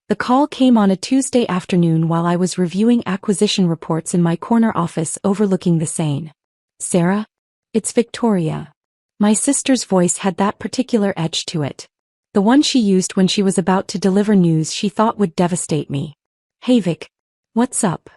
The call came on a Tuesday afternoon while I was reviewing acquisition reports in my corner office overlooking the Seine. Sarah? It's Victoria. My sister's voice had that particular edge to it. The one she used when she was about to deliver news she thought would devastate me. Hey Vic. What's up?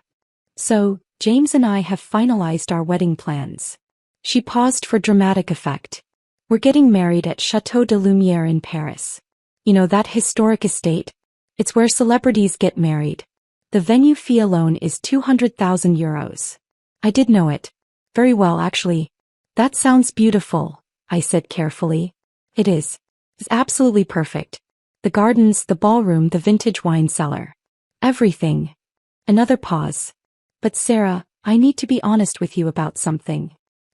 So, James and I have finalized our wedding plans. She paused for dramatic effect. We're getting married at Château de Lumière in Paris. You know that historic estate? It's where celebrities get married. The venue fee alone is 200,000 euros. I did know it. Very well, actually. That sounds beautiful, I said carefully. It is. It's absolutely perfect. The gardens, the ballroom, the vintage wine cellar. Everything. Another pause. But Sarah, I need to be honest with you about something.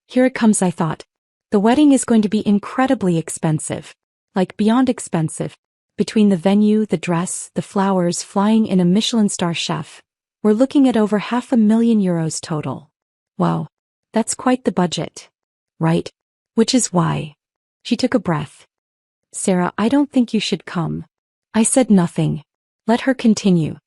Here it comes, I thought. The wedding is going to be incredibly expensive. Like beyond expensive. Between the venue, the dress, the flowers, flying in a Michelin star chef, we're looking at over €500,000 total. Wow. That's quite the budget. Right? Which is why. She took a breath. Sarah, I don't think you should come. I said nothing. Let her continue.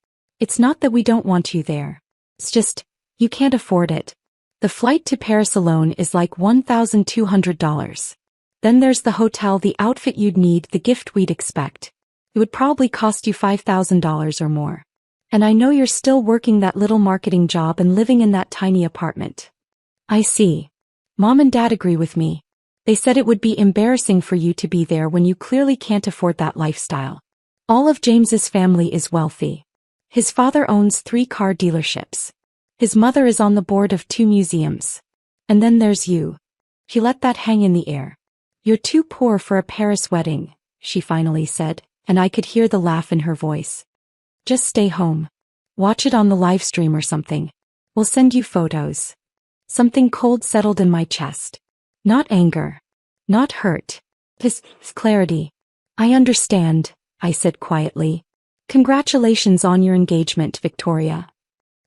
It's not that we don't want you there. It's just, you can't afford it. The flight to Paris alone is like $1,200. Then there's the hotel, the outfit you'd need, the gift we'd expect. It would probably cost you $5,000 or more. And I know you're still working that little marketing job and living in that tiny apartment. I see. Mom and Dad agree with me. They said it would be embarrassing for you to be there when you clearly can't afford that lifestyle. All of James's family is wealthy. His father owns 3 car dealerships. His mother is on the board of 2 museums. And then there's you. She let that hang in the air. You're too poor for a Paris wedding, she finally said, and I could hear the laugh in her voice. Just stay home. Watch it on the live stream or something. We'll send you photos. Something cold settled in my chest. Not anger. Not hurt. Just clarity. I understand, I said quietly. Congratulations on your engagement, Victoria.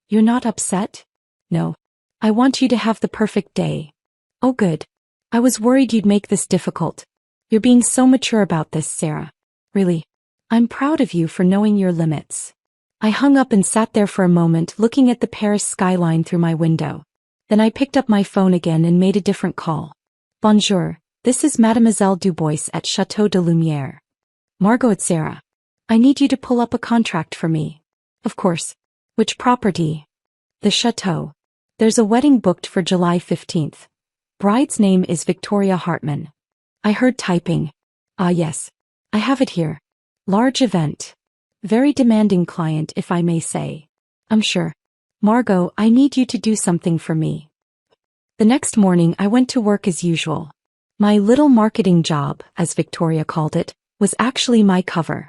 You're not upset? No. I want you to have the perfect day. Oh good. I was worried you'd make this difficult. You're being so mature about this, Sarah. Really. I'm proud of you for knowing your limits. I hung up and sat there for a moment looking at the Paris skyline through my window. Then I picked up my phone again and made a different call. Bonjour, this is Mademoiselle Dubois at Château de Lumière. Margot, it's Sarah. I need you to pull up a contract for me. Of course. Which property? The Château. There's a wedding booked for July 15th. Bride's name is Victoria Hartmann. I heard typing. Ah yes. I have it here. Large event. Very demanding client, if I may say. I'm sure. Margot, I need you to do something for me. The next morning I went to work as usual. My little marketing job, as Victoria called it, was actually my cover.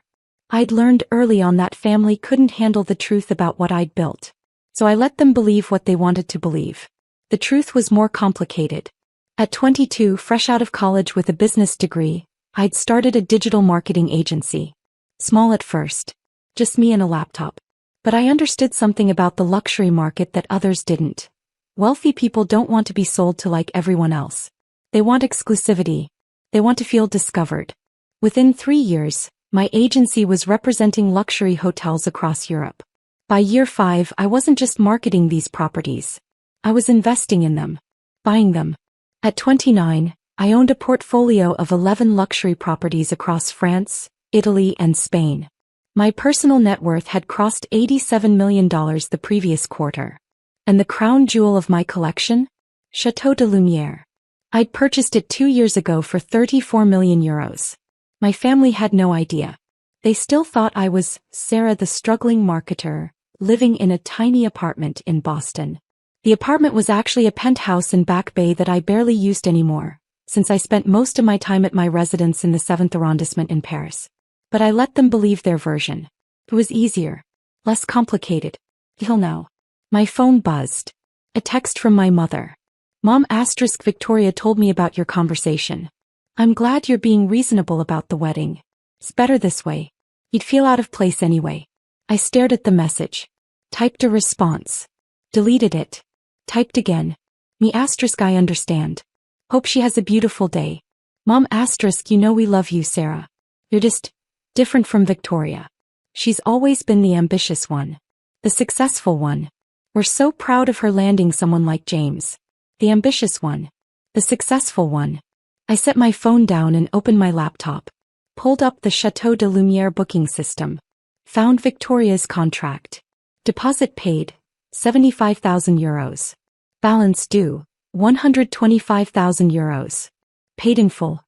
I'd learned early on that family couldn't handle the truth about what I'd built. So I let them believe what they wanted to believe. The truth was more complicated. At 22, fresh out of college with a business degree, I'd started a digital marketing agency. Small at first. Just me and a laptop. But I understood something about the luxury market that others didn't. Wealthy people don't want to be sold to like everyone else. They want exclusivity. They want to feel discovered. Within 3 years, my agency was representing luxury hotels across Europe. By year 5, I wasn't just marketing these properties. I was investing in them. Buying them. At 29, I owned a portfolio of 11 luxury properties across France, Italy, and Spain. My personal net worth had crossed $87 million the previous quarter. And the crown jewel of my collection? Château de Lumière. I'd purchased it 2 years ago for €34 million. My family had no idea. They still thought I was Sarah, the struggling marketer, living in a tiny apartment in Boston. The apartment was actually a penthouse in Back Bay that I barely used anymore, since I spent most of my time at my residence in the 7th arrondissement in Paris. But I let them believe their version. It was easier. Less complicated. Till now. My phone buzzed. A text from my mother. Mom *, Victoria told me about your conversation. I'm glad you're being reasonable about the wedding. It's better this way. You'd feel out of place anyway. I stared at the message. Typed a response. Deleted it. Typed again. Me *, I understand. Hope she has a beautiful day. Mom *, you know we love you, Sarah. You're just different from Victoria. She's always been the ambitious one. The successful one. We're so proud of her landing someone like James. The ambitious one. The successful one. I set my phone down and opened my laptop. Pulled up the Chateau de Lumière booking system. Found Victoria's contract. Deposit paid, €75,000. Balance due, €125,000. Paid in full.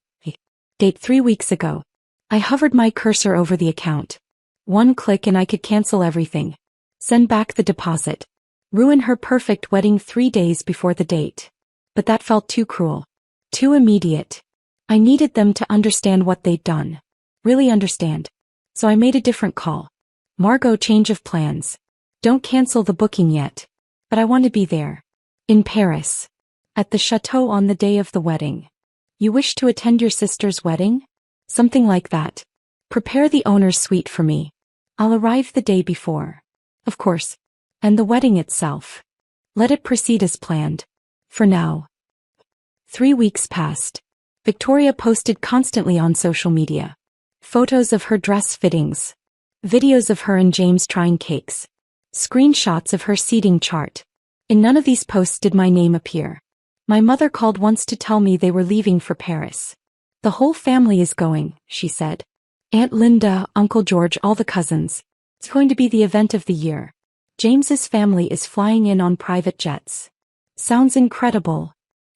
Date 3 weeks ago. I hovered my cursor over the account. One click and I could cancel everything. Send back the deposit. Ruin her perfect wedding 3 days before the date. But that felt too cruel. Too immediate. I needed them to understand what they'd done. Really understand. So I made a different call. Margot, change of plans. Don't cancel the booking yet. But I want to be there. In Paris. At the chateau on the day of the wedding. You wish to attend your sister's wedding? Something like that. Prepare the owner's suite for me. I'll arrive the day before. Of course. And the wedding itself. Let it proceed as planned. For now. 3 weeks passed. Victoria posted constantly on social media. Photos of her dress fittings. Videos of her and James trying cakes. Screenshots of her seating chart. In none of these posts did my name appear. My mother called once to tell me they were leaving for Paris. The whole family is going, she said. Aunt Linda, Uncle George, all the cousins. It's going to be the event of the year. James's family is flying in on private jets. Sounds incredible.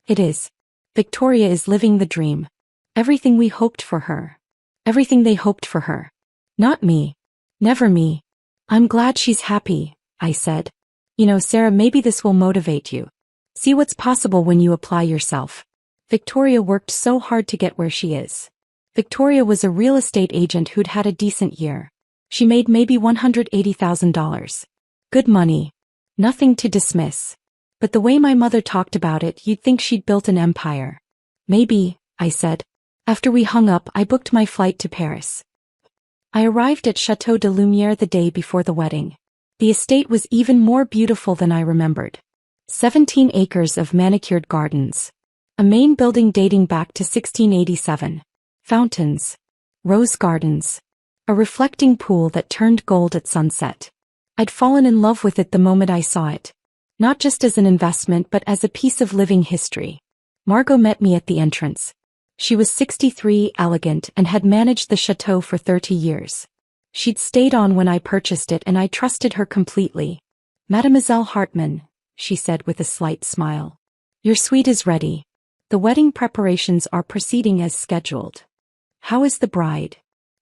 It is. Victoria is living the dream. Everything we hoped for her. Everything they hoped for her. Not me. Never me. I'm glad she's happy, I said. You know, Sarah, maybe this will motivate you. See what's possible when you apply yourself. Victoria worked so hard to get where she is. Victoria was a real estate agent who'd had a decent year. She made maybe $180,000. Good money. Nothing to dismiss. But the way my mother talked about it, you'd think she'd built an empire. Maybe, I said. After we hung up, I booked my flight to Paris. I arrived at Chateau de Lumière the day before the wedding. The estate was even more beautiful than I remembered. 17 acres of manicured gardens. A main building dating back to 1687. Fountains. Rose gardens. A reflecting pool that turned gold at sunset. I'd fallen in love with it the moment I saw it. Not just as an investment but as a piece of living history. Margot met me at the entrance. She was 63, elegant, and had managed the chateau for 30 years. She'd stayed on when I purchased it and I trusted her completely. Mademoiselle Hartmann, she said with a slight smile. Your suite is ready. The wedding preparations are proceeding as scheduled. How is the bride?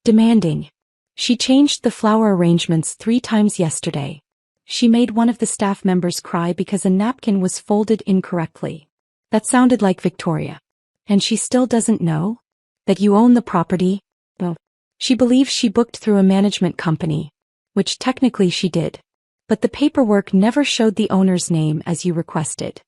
Demanding. She changed the flower arrangements 3 times yesterday. She made one of the staff members cry because a napkin was folded incorrectly. That sounded like Victoria. And she still doesn't know? That you own the property? Oh. She believes she booked through a management company. Which technically she did. But the paperwork never showed the owner's name as you requested.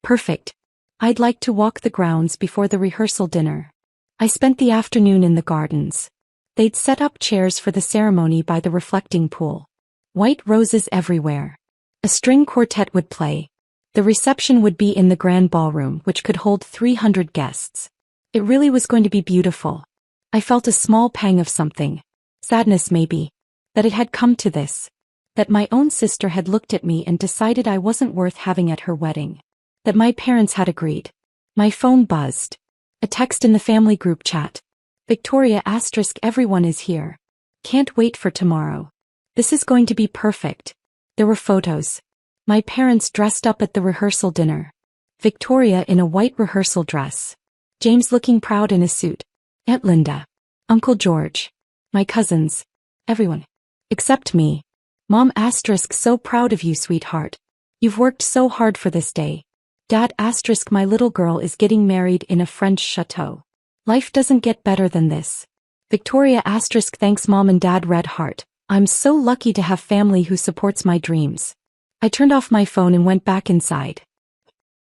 Perfect. I'd like to walk the grounds before the rehearsal dinner. I spent the afternoon in the gardens. They'd set up chairs for the ceremony by the reflecting pool. White roses everywhere. A string quartet would play. The reception would be in the grand ballroom, which could hold 300 guests. It really was going to be beautiful. I felt a small pang of something. Sadness maybe. That it had come to this. That my own sister had looked at me and decided I wasn't worth having at her wedding. That my parents had agreed. My phone buzzed. A text in the family group chat. Victoria *, everyone is here. Can't wait for tomorrow. This is going to be perfect. There were photos. My parents dressed up at the rehearsal dinner. Victoria in a white rehearsal dress. James looking proud in a suit. Aunt Linda. Uncle George. My cousins. Everyone. Except me. Mom *, so proud of you, sweetheart. You've worked so hard for this day. Dad *, my little girl is getting married in a French chateau. Life doesn't get better than this. Victoria *, thanks Mom and Dad, red heart. I'm so lucky to have family who supports my dreams. I turned off my phone and went back inside.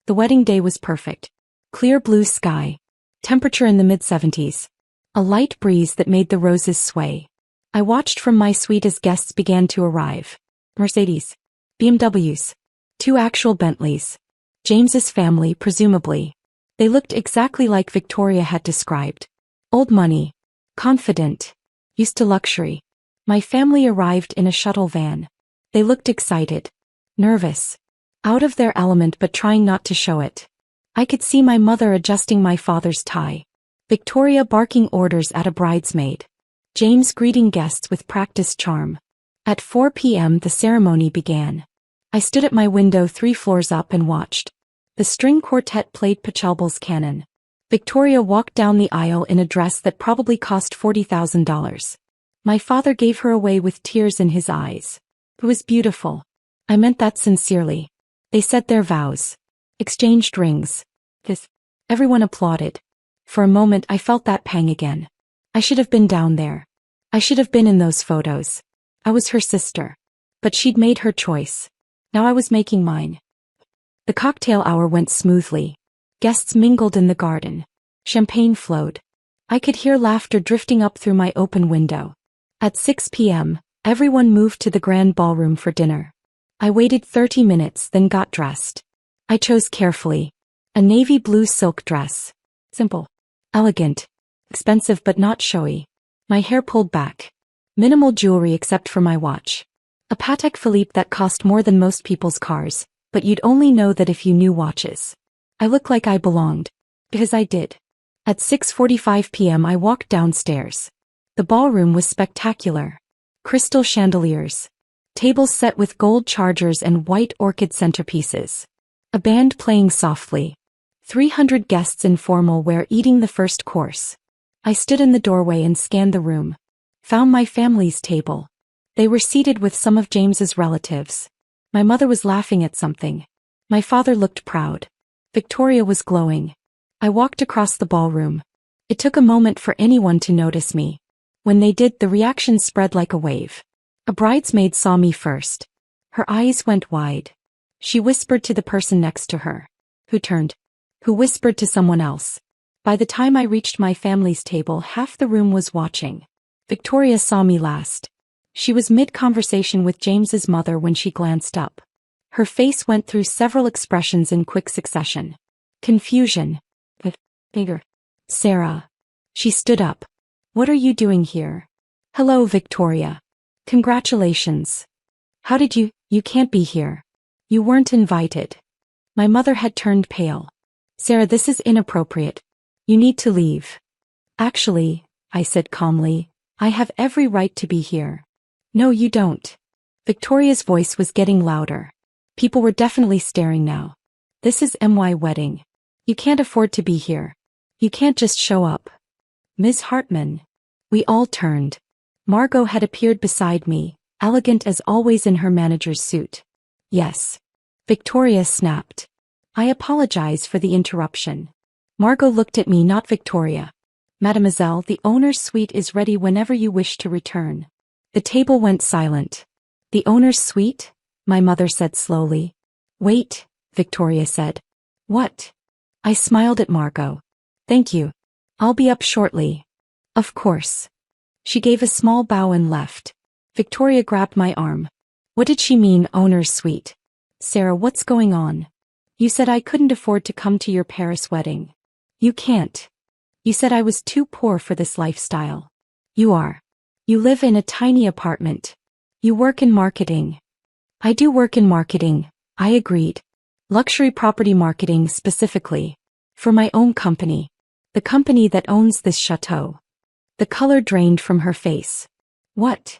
The wedding day was perfect. Clear blue sky. Temperature in the mid-70s. A light breeze that made the roses sway. I watched from my suite as guests began to arrive. Mercedes. BMWs. 2 actual Bentleys. James's family, presumably. They looked exactly like Victoria had described. Old money. Confident. Used to luxury. My family arrived in a shuttle van. They looked excited, nervous, out of their element but trying not to show it. I could see my mother adjusting my father's tie, Victoria barking orders at a bridesmaid, James greeting guests with practiced charm. At 4 p.m. the ceremony began. I stood at my window 3 floors up and watched. The string quartet played Pachelbel's canon. Victoria walked down the aisle in a dress that probably cost $40,000. My father gave her away with tears in his eyes. It was beautiful. I meant that sincerely. They said their vows, exchanged rings. Everyone applauded. For a moment I felt that pang again. I should have been down there. I should have been in those photos. I was her sister. But she'd made her choice. Now I was making mine. The cocktail hour went smoothly. Guests mingled in the garden. Champagne flowed. I could hear laughter drifting up through my open window. At 6 p.m., everyone moved to the grand ballroom for dinner. I waited 30 minutes, then got dressed. I chose carefully. A navy blue silk dress. Simple. Elegant. Expensive but not showy. My hair pulled back. Minimal jewelry except for my watch. A Patek Philippe that cost more than most people's cars, but you'd only know that if you knew watches. I looked like I belonged. Because I did. At 6:45 p.m. I walked downstairs. The ballroom was spectacular. Crystal chandeliers. Tables set with gold chargers and white orchid centerpieces. A band playing softly. 300 guests in formal wear eating the first course. I stood in the doorway and scanned the room. Found my family's table. They were seated with some of James's relatives. My mother was laughing at something. My father looked proud. Victoria was glowing. I walked across the ballroom. It took a moment for anyone to notice me. When they did, the reaction spread like a wave. A bridesmaid saw me first. Her eyes went wide. She whispered to the person next to her, who turned, who whispered to someone else. By the time I reached my family's table, half the room was watching. Victoria saw me last. She was mid-conversation with James's mother when she glanced up. Her face went through several expressions in quick succession. Confusion. Bigger. Sarah. She stood up. What are you doing here? Hello, Victoria. Congratulations. How did you can't be here. You weren't invited. My mother had turned pale. Sarah, this is inappropriate. You need to leave. Actually, I said calmly, I have every right to be here. No, you don't. Victoria's voice was getting louder. People were definitely staring now. This is my wedding. You can't afford to be here. You can't just show up. Ms. Hartman. We all turned. Margot had appeared beside me, elegant as always in her manager's suit. Yes. Victoria snapped. I apologize for the interruption. Margot looked at me, not Victoria. Mademoiselle, the owner's suite is ready whenever you wish to return. The table went silent. The owner's suite? My mother said slowly. Wait, Victoria said. What? I smiled at Margot. Thank you. I'll be up shortly. Of course. She gave a small bow and left. Victoria grabbed my arm. What did she mean, owner's suite? Sarah, what's going on? You said I couldn't afford to come to your Paris wedding. You can't. You said I was too poor for this lifestyle. You are. You live in a tiny apartment. You work in marketing. I do work in marketing, I agreed. Luxury property marketing specifically. For my own company. The company that owns this chateau. The color drained from her face. What?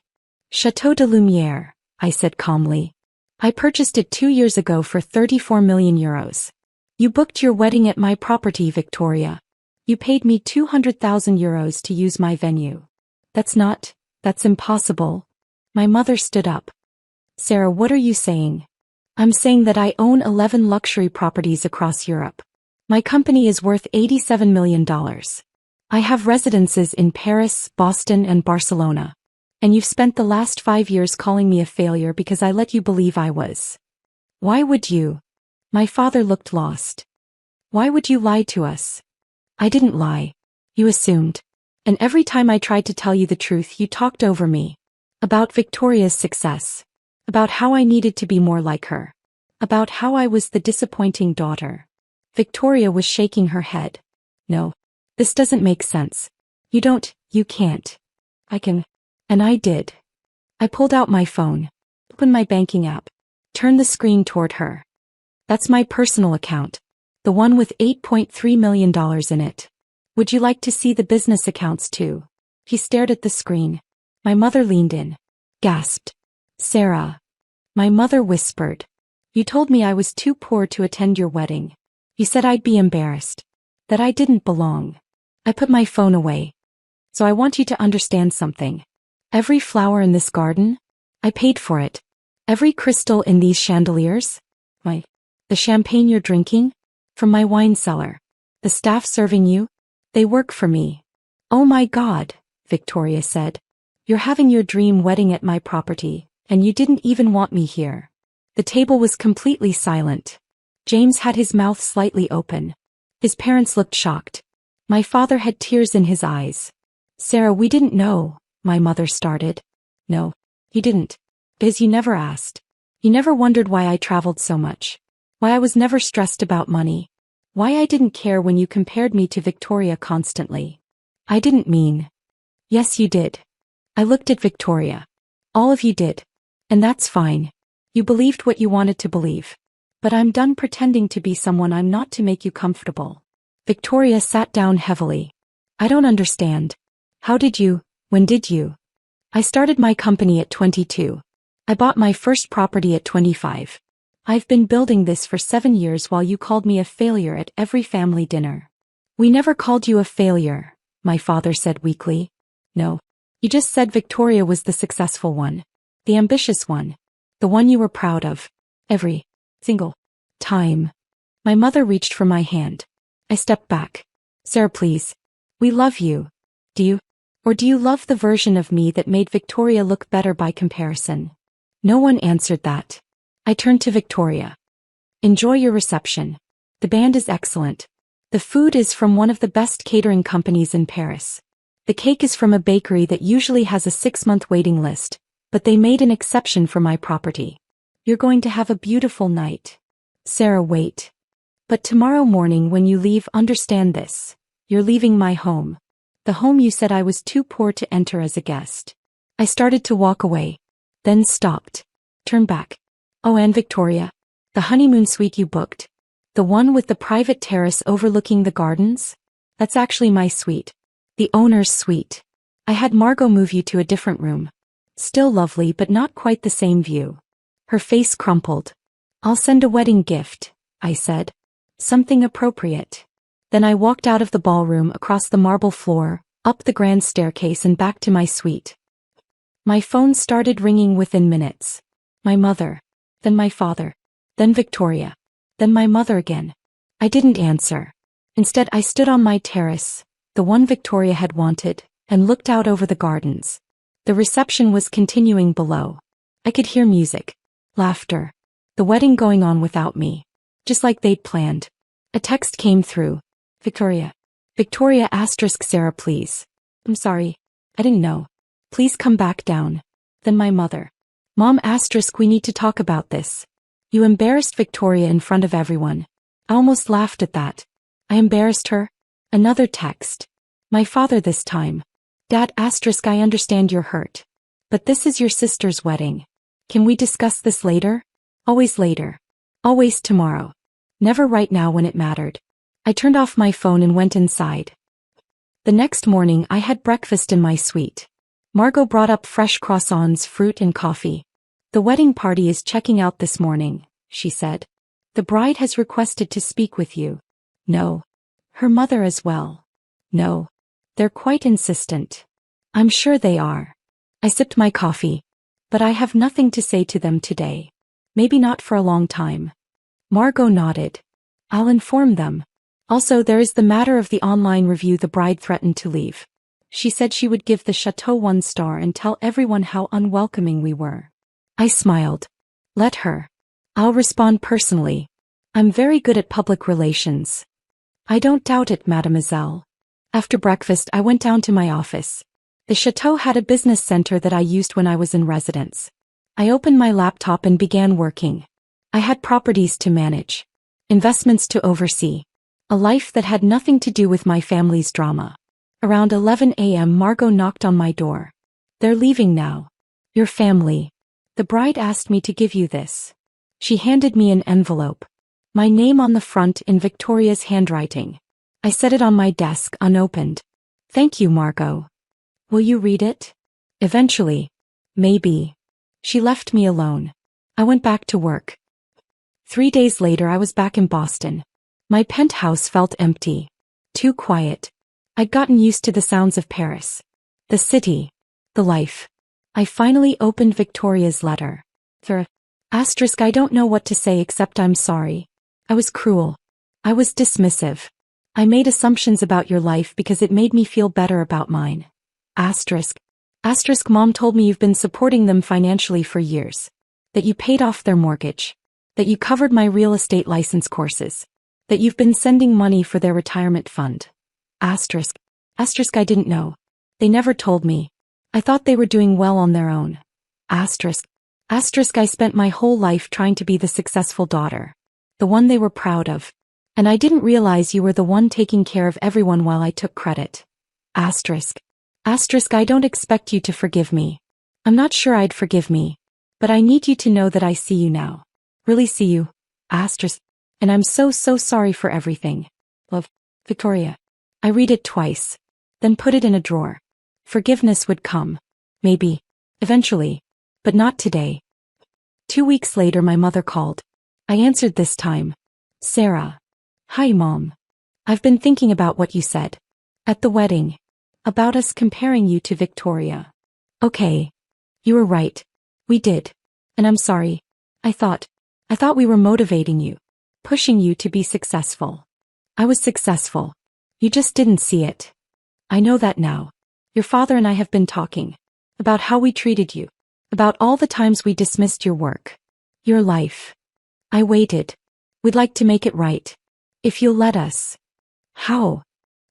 Chateau de Lumière, I said calmly. I purchased it 2 years ago for 34 million euros. You booked your wedding at my property, Victoria. You paid me 200,000 euros to use my venue. That's impossible. My mother stood up. Sarah, what are you saying? I'm saying that I own 11 luxury properties across Europe. My company is worth $87 million. I have residences in Paris, Boston, and Barcelona. And you've spent the last 5 years calling me a failure because I let you believe I was. Why would you? My father looked lost. Why would you lie to us? I didn't lie. You assumed. And every time I tried to tell you the truth, you talked over me. About Victoria's success. About how I needed to be more like her. About how I was the disappointing daughter. Victoria was shaking her head. No. This doesn't make sense. You can't. I can. And I did. I pulled out my phone, opened my banking app, turned the screen toward her. That's my personal account. The one with $8.3 million in it. Would you like to see the business accounts too? He stared at the screen. My mother leaned in. Gasped. Sarah. My mother whispered. You told me I was too poor to attend your wedding. You said I'd be embarrassed. That I didn't belong. I put my phone away. So I want you to understand something. Every flower in this garden, I paid for it. Every crystal in these chandeliers, the champagne you're drinking, from my wine cellar. The staff serving you, they work for me. Oh my God, Victoria said. You're having your dream wedding at my property, and you didn't even want me here. The table was completely silent. James had his mouth slightly open. His parents looked shocked. My father had tears in his eyes. Sarah, we didn't know, my mother started. No, you didn't. Because you never asked. You never wondered why I traveled so much. Why I was never stressed about money. Why I didn't care when you compared me to Victoria constantly. I didn't mean. Yes, you did. I looked at Victoria. All of you did. And that's fine. You believed what you wanted to believe. But I'm done pretending to be someone I'm not to make you comfortable. Victoria sat down heavily. I don't understand. How did you, when did you? I started my company at 22. I bought my first property at 25. I've been building this for 7 years while you called me a failure at every family dinner. We never called you a failure, my father said weakly. No. You just said Victoria was the successful one. The ambitious one. The one you were proud of. Every single time. My mother reached for my hand. I stepped back. Sarah, please. We love you. Do you? Or do you love the version of me that made Victoria look better by comparison? No one answered that. I turned to Victoria. Enjoy your reception. The band is excellent. The food is from one of the best catering companies in Paris. The cake is from a bakery that usually has a 6-month waiting list, but they made an exception for my property. You're going to have a beautiful night. Sarah, wait. But tomorrow morning when you leave, understand this. You're leaving my home. The home you said I was too poor to enter as a guest. I started to walk away. Then stopped. Turned back. Oh, and Victoria. The honeymoon suite you booked. The one with the private terrace overlooking the gardens? That's actually my suite. The owner's suite. I had Margot move you to a different room. Still lovely but not quite the same view. Her face crumpled. I'll send a wedding gift, I said. Something appropriate. Then I walked out of the ballroom across the marble floor, up the grand staircase and back to my suite. My phone started ringing within minutes. My mother. Then my father. Then Victoria. Then my mother again. I didn't answer. Instead, I stood on my terrace, the one Victoria had wanted, and looked out over the gardens. The reception was continuing below. I could hear music. Laughter. The wedding going on without me. Just like they'd planned. A text came through. Victoria. Victoria * Sarah, please. I'm sorry. I didn't know. Please come back down. Then my mother. Mom * we need to talk about this. You embarrassed Victoria in front of everyone. I almost laughed at that. I embarrassed her? Another text. My father this time. Dad * I understand you're hurt. But this is your sister's wedding. Can we discuss this later? Always later. Always tomorrow. Never right now when it mattered. I turned off my phone and went inside. The next morning I had breakfast in my suite. Margot brought up fresh croissants, fruit and coffee. The wedding party is checking out this morning, she said. The bride has requested to speak with you. No. Her mother as well. No. They're quite insistent. I'm sure they are. I sipped my coffee. But I have nothing to say to them today. Maybe not for a long time. Margot nodded. I'll inform them. Also, there is the matter of the online review. The bride threatened to leave. She said she would give the chateau 1 star and tell everyone how unwelcoming we were. I smiled. Let her. I'll respond personally. I'm very good at public relations. I don't doubt it, mademoiselle. After breakfast, I went down to my office. The chateau had a business center that I used when I was in residence. I opened my laptop and began working. I had properties to manage. Investments to oversee. A life that had nothing to do with my family's drama. Around 11 a.m. Margot knocked on my door. They're leaving now. Your family. The bride asked me to give you this. She handed me an envelope. My name on the front in Victoria's handwriting. I set it on my desk unopened. Thank you, Margot. Will you read it? Eventually. Maybe. She left me alone. I went back to work. 3 days later I was back in Boston. My penthouse felt empty. Too quiet. I'd gotten used to the sounds of Paris. The city. The life. I finally opened Victoria's letter. Asterisk, I don't know what to say except I'm sorry. I was cruel. I was dismissive. I made assumptions about your life because it made me feel better about mine. Asterisk. Asterisk, Mom told me you've been supporting them financially for years. That you paid off their mortgage. That you covered my real estate license courses. That you've been sending money for their retirement fund. Asterisk. Asterisk, I didn't know. They never told me. I thought they were doing well on their own. Asterisk. Asterisk, I spent my whole life trying to be the successful daughter. The one they were proud of. And I didn't realize you were the one taking care of everyone while I took credit. Asterisk. Asterisk, I don't expect you to forgive me. I'm not sure I'd forgive me. But I need you to know that I see you now. Really see you. Asterisk. And I'm so sorry for everything. Love, Victoria. I read it twice. Then put it in a drawer. Forgiveness would come. Maybe. Eventually. But not today. 2 weeks later my mother called. I answered this time. Sarah. Hi, Mom. I've been thinking about what you said. At the wedding. About us comparing you to Victoria. Okay. You were right. We did. And I'm sorry. I thought we were motivating you. Pushing you to be successful. I was successful. You just didn't see it. I know that now. Your father and I have been talking. About how we treated you. About all the times we dismissed your work. Your life. I waited. We'd like to make it right. If you'll let us. How?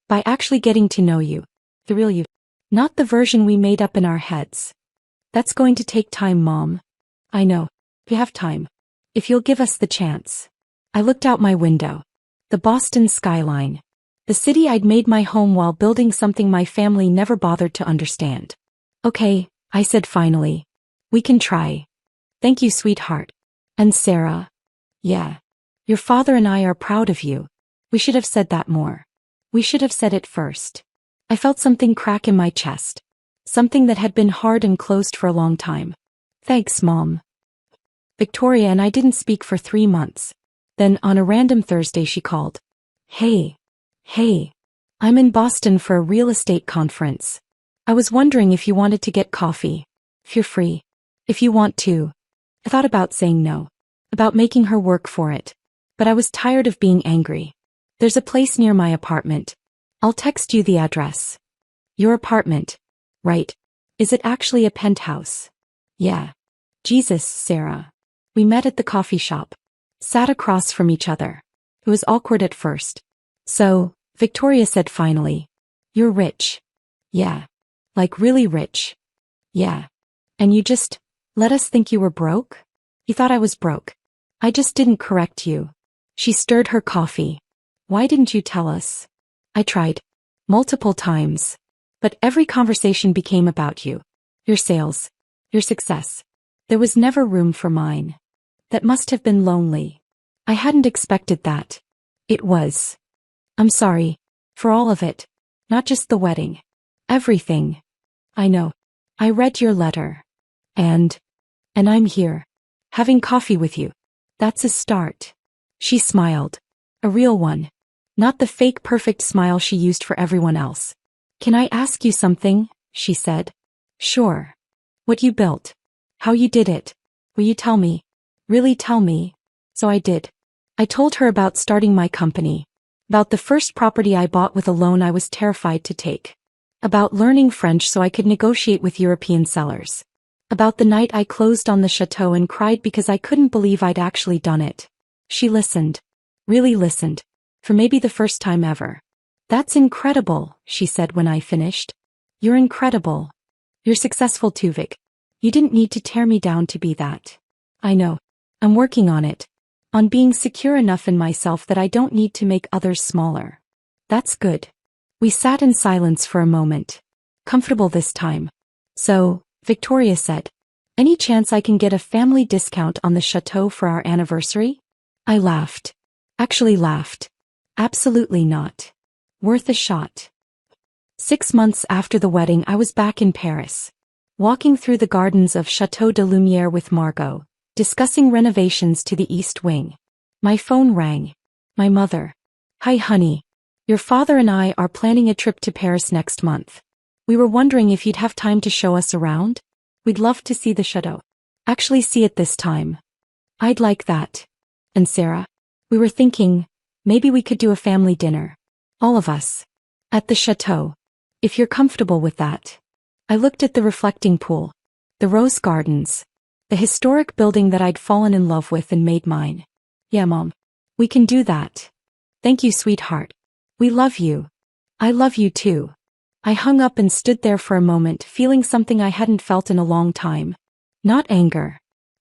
By actually getting to know you. The real you. Not the version we made up in our heads. That's going to take time, Mom. I know. We have time. If you'll give us the chance. I looked out my window. The Boston skyline. The city I'd made my home while building something my family never bothered to understand. Okay, I said finally. We can try. Thank you, sweetheart. And Sarah? Yeah. Your father and I are proud of you. We should have said that more. We should have said it first. I felt something crack in my chest. Something that had been hard and closed for a long time. Thanks, Mom. Victoria and I didn't speak for 3 months. Then on a random Thursday she called. Hey. I'm in Boston for a real estate conference. I was wondering if you wanted to get coffee. If you're free. If you want to. I thought about saying no. About making her work for it. But I was tired of being angry. There's a place near my apartment. I'll text you the address. Your apartment. Right. Is it actually a penthouse? Yeah. Jesus, Sarah. We met at the coffee shop. Sat across from each other. It was awkward at first. So, Victoria said finally. You're rich. Yeah. Like really rich. Yeah. And you just let us think you were broke? You thought I was broke. I just didn't correct you. She stirred her coffee. Why didn't you tell us? I tried. Multiple times. But every conversation became about you. Your sales. Your success. There was never room for mine. That must have been lonely. I hadn't expected that. It was. I'm sorry. For all of it. Not just the wedding. Everything. I know. I read your letter. And I'm here. Having coffee with you. That's a start. She smiled. A real one. Not the fake perfect smile she used for everyone else. Can I ask you something? She said. Sure. What you built. How you did it. Will you tell me? Really tell me? So I did. I told her about starting my company. About the first property I bought with a loan I was terrified to take. About learning French so I could negotiate with European sellers. About the night I closed on the chateau and cried because I couldn't believe I'd actually done it. She listened. Really listened. For maybe the first time ever. That's incredible, she said when I finished. You're incredible. You're successful too, Vic. You didn't need to tear me down to be that. I know. I'm working on it. On being secure enough in myself that I don't need to make others smaller. That's good. We sat in silence for a moment. Comfortable this time. So, Victoria said. Any chance I can get a family discount on the chateau for our anniversary? I laughed. Actually laughed. Absolutely not. Worth a shot. 6 months after the wedding, I was back in Paris, walking through the gardens of Château de Lumière with Margot, discussing renovations to the East Wing. My phone rang. My mother. Hi honey. Your father and I are planning a trip to Paris next month. We were wondering if you'd have time to show us around? We'd love to see the chateau. Actually see it this time. I'd like that. And Sarah? We were thinking, maybe we could do a family dinner. All of us. At the chateau. If you're comfortable with that. I looked at the reflecting pool. The rose gardens. The historic building that I'd fallen in love with and made mine. Yeah, Mom. We can do that. Thank you, sweetheart. We love you. I love you too. I hung up and stood there for a moment, feeling something I hadn't felt in a long time. Not anger.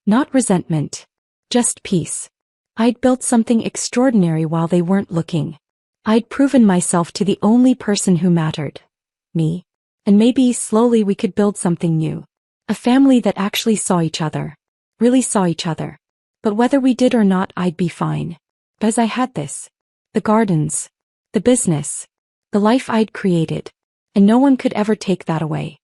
Not resentment. Just peace. I'd built something extraordinary while they weren't looking. I'd proven myself to the only person who mattered. Me. And maybe slowly we could build something new. A family that actually saw each other. Really saw each other. But whether we did or not, I'd be fine. Because I had this. The gardens. The business. The life I'd created. And no one could ever take that away.